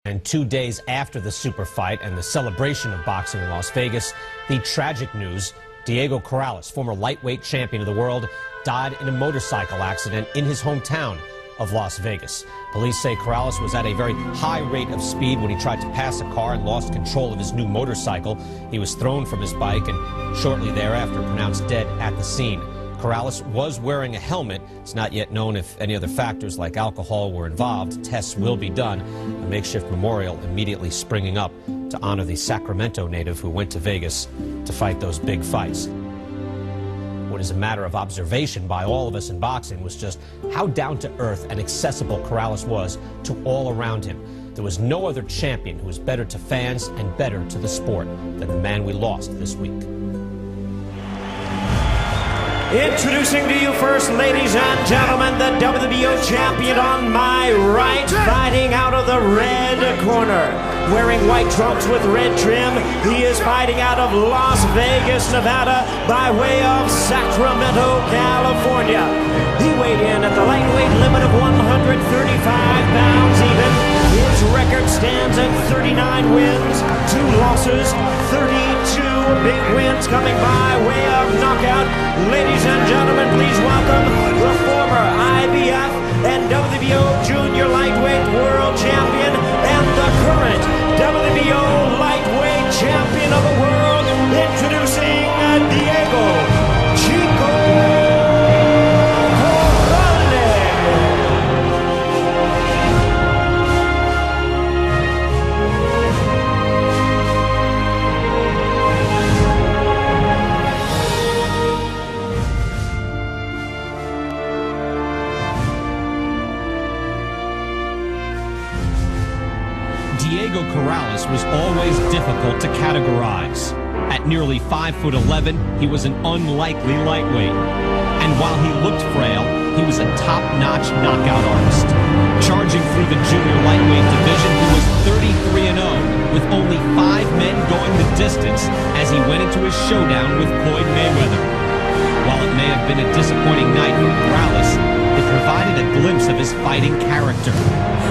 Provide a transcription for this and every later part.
And 2 days after the super fight and the celebration of boxing in Las Vegas, the tragic news: Chico Corrales, former lightweight champion of the world, died in a motorcycle accident in his hometown of Las Vegas. Police say Corrales was at a very high rate of speed when he tried to pass a car and lost control of his new motorcycle. He was thrown from his bike and shortly thereafter pronounced dead at the scene. Corrales was wearing a helmet. It's not yet known if any other factors like alcohol were involved. Tests will be done. A makeshift memorial immediately springing up to honor the Sacramento native who went to Vegas to fight those big fights. What is a matter of observation by all of us in boxing was just how down-to-earth and accessible Corrales was to all around him. There was no other champion who was better to fans and better to the sport than the man we lost this week. Introducing to you first, ladies and gentlemen, the WBO champion on my right, fighting out of the red corner. Wearing white trunks with red trim, he is fighting out of Las Vegas, Nevada, by way of Sacramento, California. He weighed in at the lightweight limit of 135 pounds even. His record stands at 39 wins, 2 losses, 32 big wins coming by way of knockout. Ladies and gentlemen, please welcome the former IBF and WBO Junior Lightweight World Champion and the current WBO Lightweight Champion of the world, introducing Diego Chico Corrales. Chico Corrales was always difficult to categorize. At nearly 5'11", he was an unlikely lightweight. And while he looked frail, he was a top-notch knockout artist. Charging through the junior lightweight division, he was 33-0, with only 5 men going the distance as he went into his showdown with Floyd Mayweather. While it may have been a disappointing night for Corrales, it provided a glimpse of his fighting character.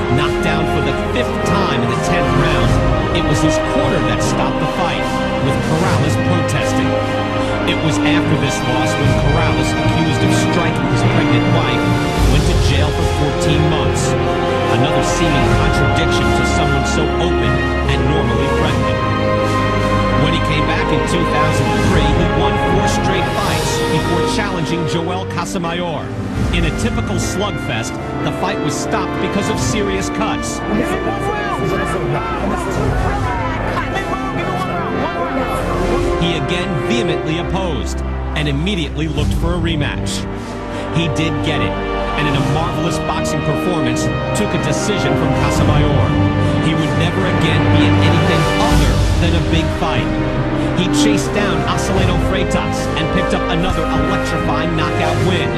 Knocked down for the 5th time in the 10th round, it was his corner that stopped the fight, with Corrales protesting. It was after this loss when Corrales, accused of striking his pregnant wife, went to jail for 14 months. Another seeming contradiction to someone so open and normally friendly. When he came back in 2003, he won 4 straight fights before challenging Joel Casamayor. In a typical slugfest, the fight was stopped because of serious cuts. He again vehemently opposed and immediately looked for a rematch. He did get it, and in a marvelous boxing performance, took a decision from Casamayor. He would never again be in anything other than a big fight. He chased down Acelino Freitas and picked up another electrifying knockout win.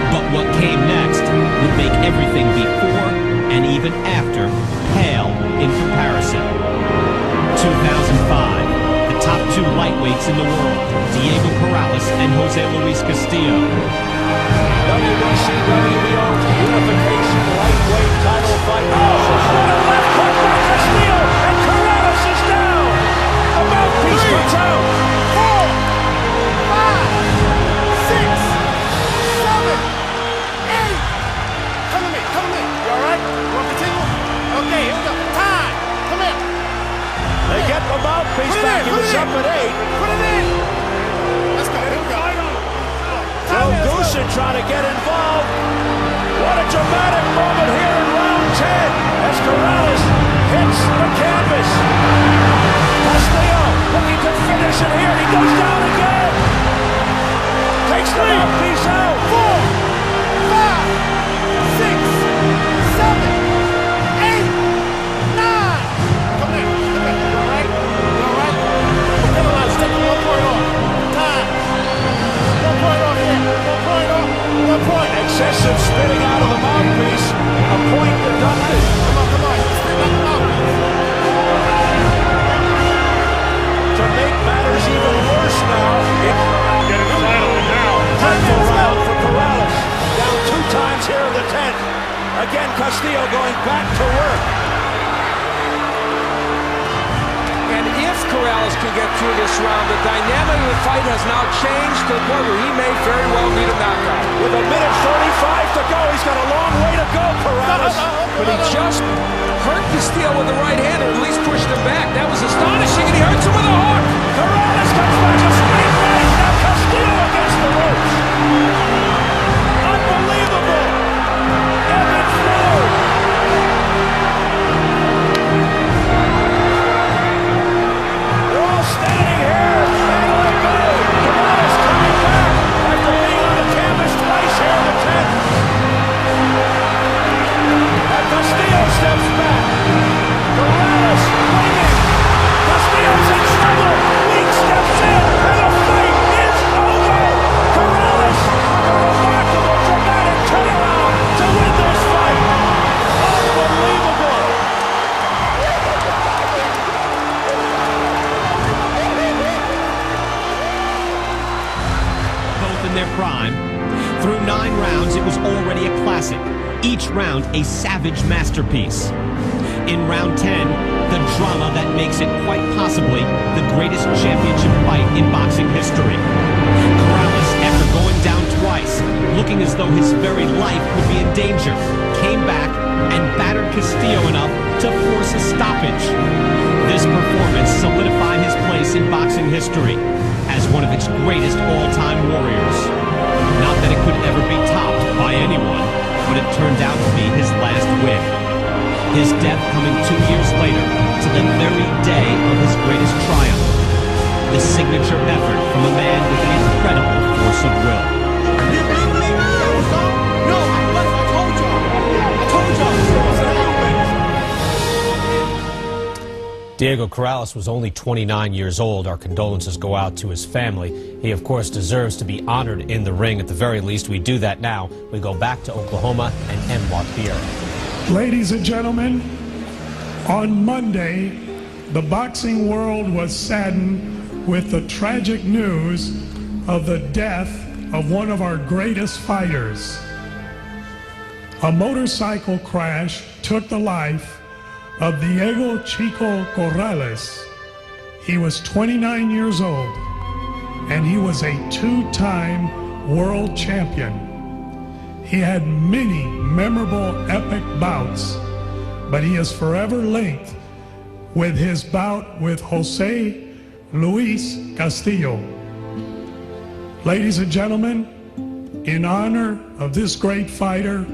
But what came next would make everything before and even after pale in comparison. 2005, the top 2 lightweights in the world, Chico Corrales and Jose Luis Castillo. WBO Unification Lightweight title fight. Oh, what a left hook by Castillo, and Corrales is down. A mouthpiece comes out. 4, 5, 6, 7, 8. Come to me, come to me. You all right? You want to continue? Okay, here we go. Time. Come in. They get the mouthpiece back. He was up at 8. Put it in. Let's go. Here we go. Gustin trying to get involved. What a dramatic moment here in round 10 as Corrales hits the canvas. Castillo looking to finish it here. He goes down again. Takes the mouthpiece out. 4, 5, 6, 7, 8, 9. Come in. You all right? You all right? Come on, let's take 1 point off. Time. 1 point off here. 1 point off. 1 point. Excessive spitting out of the mouthpiece. A point deducted. Come on, come on. Spit out the mouthpiece. To make matters even worse now. Getting silent now. Time for Corrales can get through this round. The dynamic of the fight has now changed to the point where he may very well need a knockout. With a minute 35 to go, he's got a long way to go, Corrales. But he just hurt Castillo with the right hand, or at least pushed him back. That was astonishing, and he hurts him with a hook. Corrales comes back a straight right. Now Castillo against the ropes. Unbelievable. Ebb and flow. They're all standing here. And they go. Corrales coming back after being on the canvas twice here in the 10th. And Castillo steps back. Corrales waiting. Castillo's in trouble. Weak steps in, and the fight is over. Corrales with a remarkable, dramatic turnaround to win this fight. Unbelievable. Both in their prime. Through 9 rounds, it was already a classic. Each round a savage masterpiece. In round 10, the drama that makes it quite possibly the greatest championship fight in boxing history. Corrales, after going down twice, looking as though his very life would be in danger, came back and battered Castillo enough to force a stoppage. This performance solidified his place in boxing history as one of its greatest all-time warriors. Not that it could ever be topped by anyone, but it turned out to be his last win. His death coming 2 years later, to the very day of his greatest triumph. The signature effort from a man with an incredible force of will. Diego Corrales was only 29 years old. Our condolences go out to his family. He, of course, deserves to be honored in the ring. At the very least, we do that now. We go back to Oklahoma and end Pierre. Ladies and gentlemen, on Monday, the boxing world was saddened with the tragic news of the death of one of our greatest fighters. A motorcycle crash took the life of Diego Chico Corrales. He was 29 years old, and he was a 2-time world champion. He had many memorable epic bouts, but he is forever linked with his bout with Jose Luis Castillo. Ladies and gentlemen, in honor of this great fighter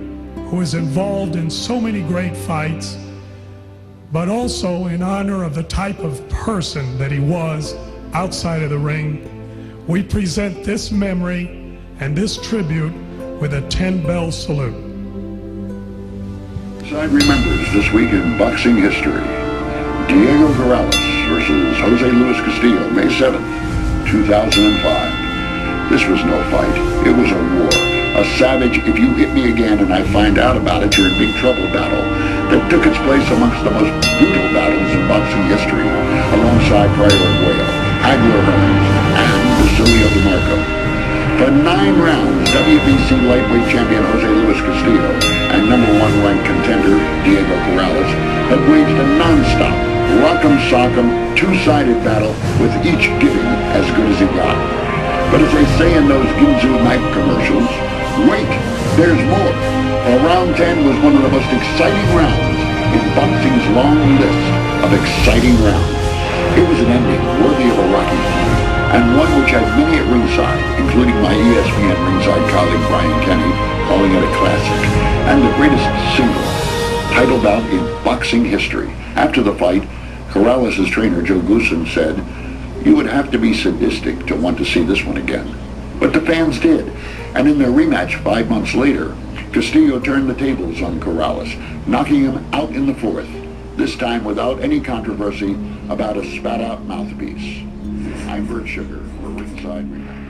who is involved in so many great fights, but also in honor of the type of person that he was outside of the ring, we present this memory and this tribute with a 10-bell salute. Side remembers this week in boxing history. Diego Corrales versus Jose Luis Castillo, May 7th, 2005. This was no fight. It was a war. A savage, if you hit me again and I find out about it, you're in big trouble battle that took its place amongst the most brutal battles in boxing history, alongside Pryor and Whale, Hagler Hearns, and Basilio DeMarco. For 9 rounds, WBC lightweight champion Jose Luis Castillo and #1 ranked contender Diego Corrales had waged a non-stop, rock'em sock'em, 2-sided battle, with each giving as good as he got. But as they say in those Ginzu knife commercials, wait, there's more. For round 10 was one of the most exciting rounds in boxing's long list of exciting rounds. It was an ending worthy of a Rocky movie, and one which had many at ringside, including my ESPN ringside colleague Brian Kenny, calling it a classic, and the greatest single title bout in boxing history. After the fight, Corrales' trainer Joe Gusten said, "You would have to be sadistic to want to see this one again." But the fans did, and in their rematch 5 months later, Castillo turned the tables on Corrales, knocking him out in the 4th, this time without any controversy about a spat-out mouthpiece. I'm Bert Sugar for Ringside Remember.